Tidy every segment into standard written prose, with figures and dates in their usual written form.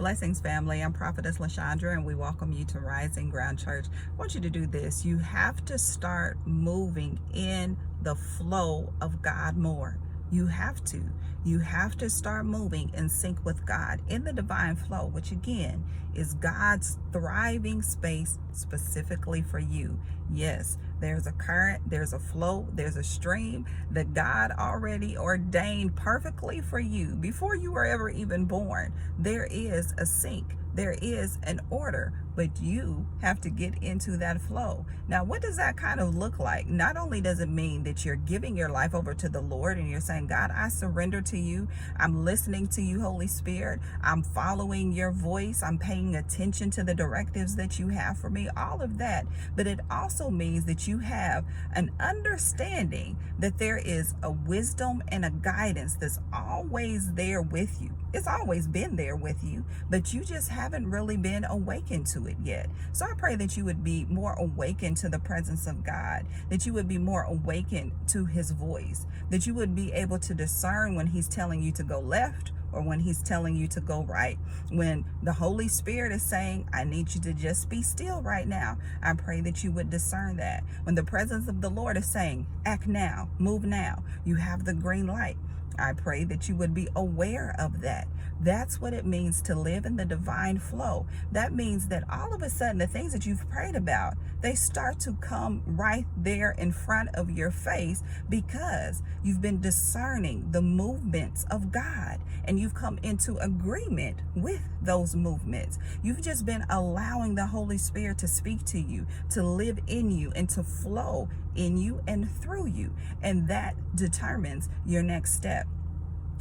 Blessings, family. I'm Prophetess LaShaundra, and we welcome you to Rising Ground Church. I want you to do this. You have to start moving in the flow of God more. You have to. You have to start moving in sync with God in the divine flow, which again is God's thriving space specifically for you. Yes, there's a current, there's a flow, there's a stream that God already ordained perfectly for you before you were ever even born. There is a sync. There is an order, but you have to get into that flow. Now, what does that kind of look like? Not only does it mean that you're giving your life over to the Lord and you're saying, God, I surrender to you. I'm listening to you, Holy Spirit. I'm following your voice. I'm paying attention to the directives that you have for me, all of that. But it also means that you have an understanding that there is a wisdom and a guidance that's always there with you. It's always been there with you, but you just haven't really been awakened to it yet. So I pray that you would be more awakened to the presence of God, that you would be more awakened to his voice, that you would be able to discern when he's telling you to go left or when he's telling you to go right. When the Holy Spirit is saying, I need you to just be still right now, I pray that you would discern that. When the presence of the Lord is saying, act now, move now, you have the green light. I pray that you would be aware of that. That's what it means to live in the divine flow. That means that all of a sudden, the things that you've prayed about, they start to come right there in front of your face because you've been discerning the movements of God and you've come into agreement with those movements. You've just been allowing the Holy Spirit to speak to you, to live in you, and to flow in you and through you. And that determines your next step.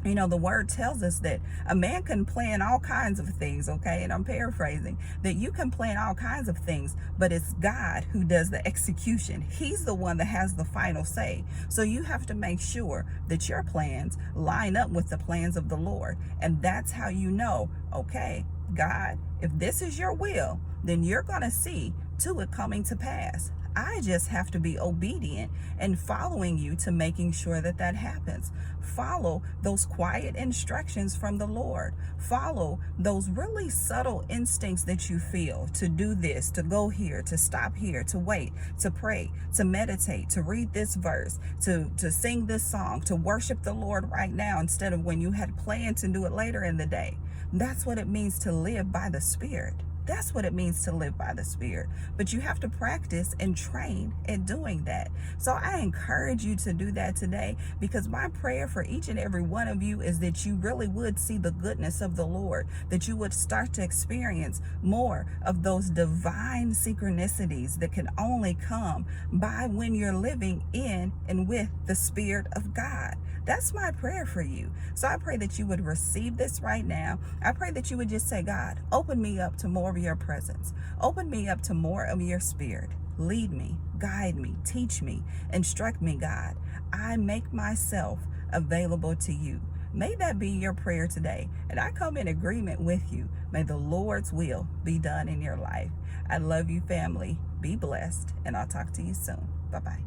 You know, the word tells us that a man can plan all kinds of things, okay? And I'm paraphrasing, that you can plan all kinds of things, but it's God who does the execution. He's the one that has the final say. So you have to make sure that your plans line up with the plans of the Lord. And that's how you know, okay, God, if this is your will, then you're going to see to it coming to pass. I just have to be obedient and following you to making sure that that happens. Follow those quiet instructions from the Lord. Follow those really subtle instincts that you feel to do this, to go here, to stop here, to wait, to pray, to meditate, to read this verse, to sing this song, to worship the Lord right now instead of when you had planned to do it later in the day. That's what it means to live by the Spirit. That's what it means to live by the Spirit. But you have to practice and train at doing that. So I encourage you to do that today, because my prayer for each and every one of you is that you really would see the goodness of the Lord, that you would start to experience more of those divine synchronicities that can only come by when you're living in and with the Spirit of God. That's my prayer for you. So I pray that you would receive this right now. I pray that you would just say, God, open me up to more of your presence. Open me up to more of your Spirit. Lead me, guide me, teach me, instruct me, God. I make myself available to you. May that be your prayer today. And I come in agreement with you. May the Lord's will be done in your life. I love you, family. Be blessed, and I'll talk to you soon. Bye-bye.